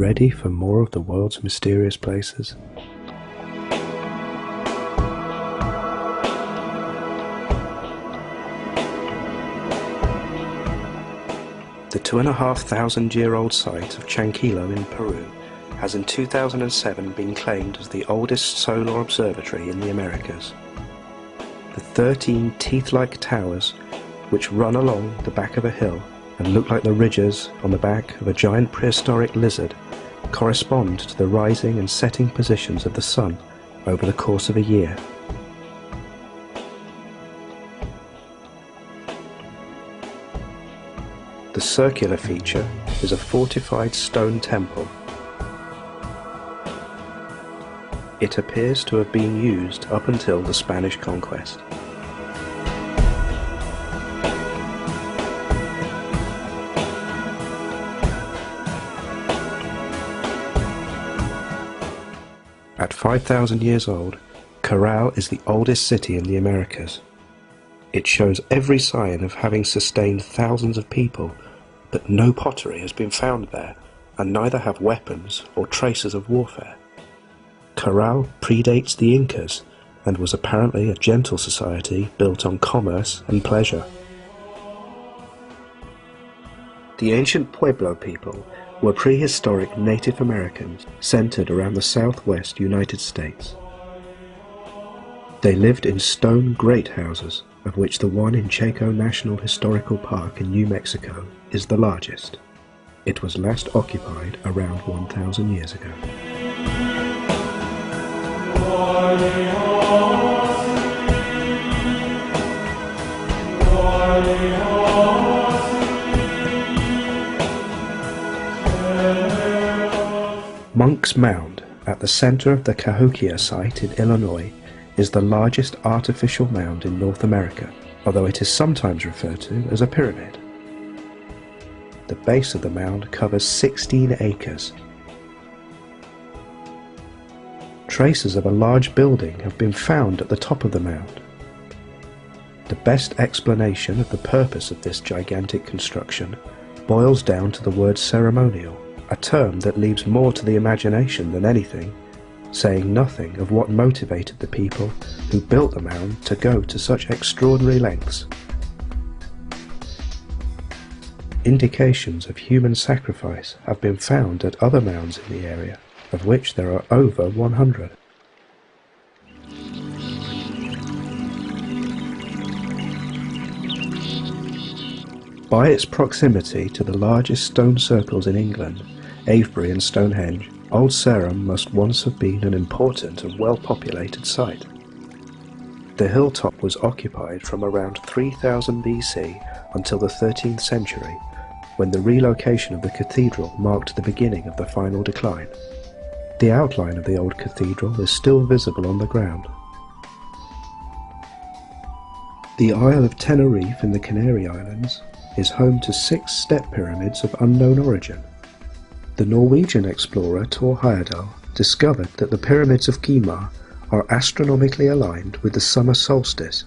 ready for more of the world's mysterious places? The 2,500-year-old site of Chanquillo in Peru has in 2007 been claimed as the oldest solar observatory in the Americas. The 13 teeth-like towers, which run along the back of a hill and look like the ridges on the back of a giant prehistoric lizard, correspond to the rising and setting positions of the sun over the course of a year. The circular feature is a fortified stone temple. It appears to have been used up until the Spanish conquest. At 5,000 years old, Corral is the oldest city in the Americas. It shows every sign of having sustained thousands of people, but no pottery has been found there, and neither have weapons or traces of warfare. Corral predates the Incas and was apparently a gentle society built on commerce and pleasure. The ancient Pueblo people were prehistoric Native Americans centered around the southwest United States. They lived in stone great houses, of which the one in Chaco National Historical Park in New Mexico is the largest. It was last occupied around 1,000 years ago. Monk's Mound, at the center of the Cahokia site in Illinois, is the largest artificial mound in North America, although it is sometimes referred to as a pyramid. The base of the mound covers 16 acres. Traces of a large building have been found at the top of the mound. The best explanation of the purpose of this gigantic construction boils down to the word ceremonial, a term that leaves more to the imagination than anything, saying nothing of what motivated the people who built the mound to go to such extraordinary lengths. Indications of human sacrifice have been found at other mounds in the area, of which there are over 100. By its proximity to the largest stone circles in England, Avebury and Stonehenge, Old Sarum must once have been an important and well-populated site. The hilltop was occupied from around 3000 BC until the 13th century, when the relocation of the cathedral marked the beginning of the final decline. The outline of the old cathedral is still visible on the ground. The Isle of Tenerife in the Canary Islands is home to 6 step pyramids of unknown origin. The Norwegian explorer Thor Heyerdahl discovered that the pyramids of Gimar are astronomically aligned with the summer solstice,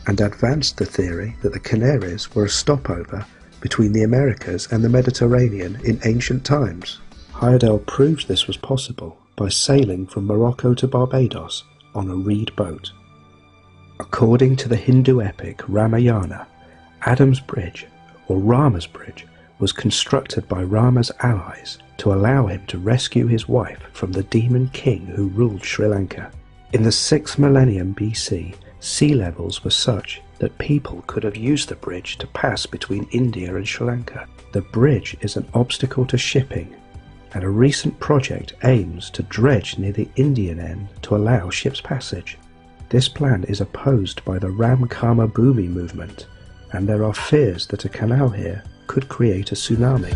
and advanced the theory that the Canaries were a stopover between the Americas and the Mediterranean in ancient times. Heyerdahl proved this was possible by sailing from Morocco to Barbados on a reed boat. According to the Hindu epic Ramayana, Adam's Bridge, or Rama's Bridge, was constructed by Rama's allies to allow him to rescue his wife from the demon king who ruled Sri Lanka. In the 6th millennium BC, sea levels were such that people could have used the bridge to pass between India and Sri Lanka. The bridge is an obstacle to shipping, and a recent project aims to dredge near the Indian end to allow ships passage. This plan is opposed by the Ram Karma Bhoomi movement, and there are fears that a canal here could create a tsunami.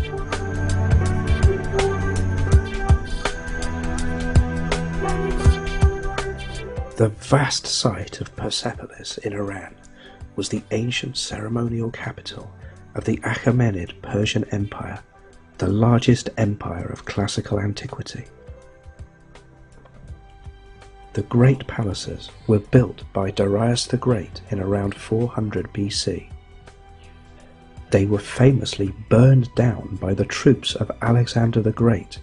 The vast site of Persepolis in Iran was the ancient ceremonial capital of the Achaemenid Persian Empire, the largest empire of classical antiquity. The great palaces were built by Darius the Great in around 400 BC. They were famously burned down by the troops of Alexander the Great,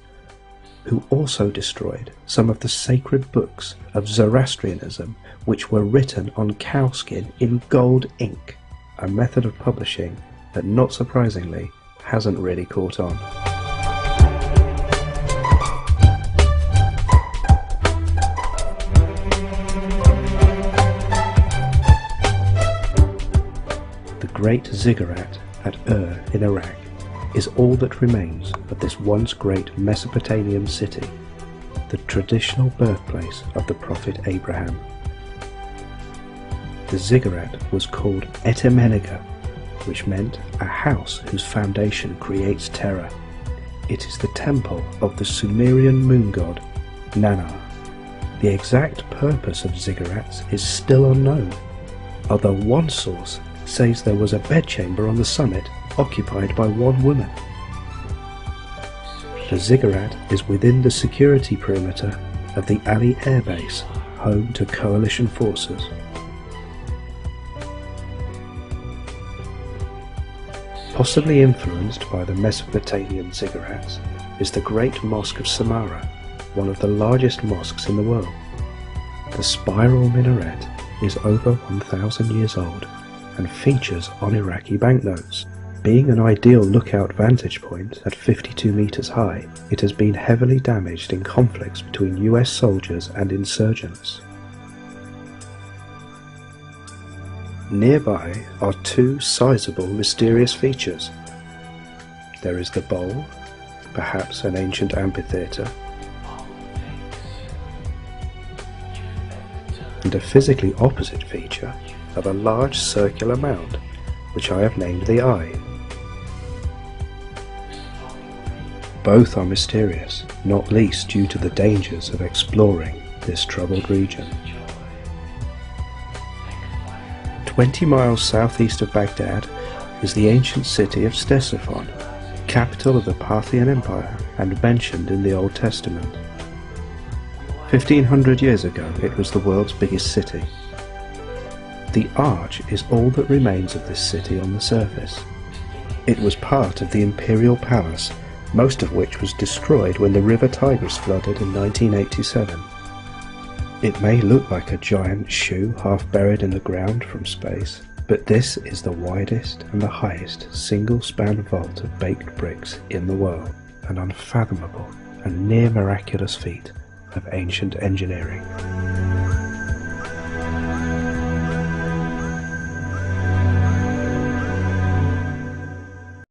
who also destroyed some of the sacred books of Zoroastrianism, which were written on cowskin in gold ink, a method of publishing that, not surprisingly, hasn't really caught on. The Great Ziggurat at Ur in Iraq is all that remains of this once great Mesopotamian city, the traditional birthplace of the prophet Abraham. The ziggurat was called Etemenega, which meant a house whose foundation creates terror. It is the temple of the Sumerian moon god Nannar. The exact purpose of ziggurats is still unknown, although one source says there was a bedchamber on the summit occupied by one woman. The ziggurat is within the security perimeter of the Ali Air Base, home to coalition forces. Possibly influenced by the Mesopotamian ziggurats is the Great Mosque of Samarra, one of the largest mosques in the world. The spiral minaret is over 1,000 years old and features on Iraqi banknotes. Being an ideal lookout vantage point at 52 meters high, it has been heavily damaged in conflicts between US soldiers and insurgents. Nearby are two sizable mysterious features. There is the bowl, perhaps an ancient amphitheatre, and a physically opposite feature of a large circular mound, which I have named the Eye. Both are mysterious, not least due to the dangers of exploring this troubled region. 20 miles southeast of Baghdad is the ancient city of Ctesiphon, capital of the Parthian Empire and mentioned in the Old Testament. 1500 years ago it was the world's biggest city. The arch is all that remains of this city on the surface. It was part of the imperial palace, most of which was destroyed when the river Tigris flooded in 1987. It may look like a giant shoe half buried in the ground from space, but this is the widest and the highest single-span vault of baked bricks in the world, an unfathomable and near miraculous feat of ancient engineering.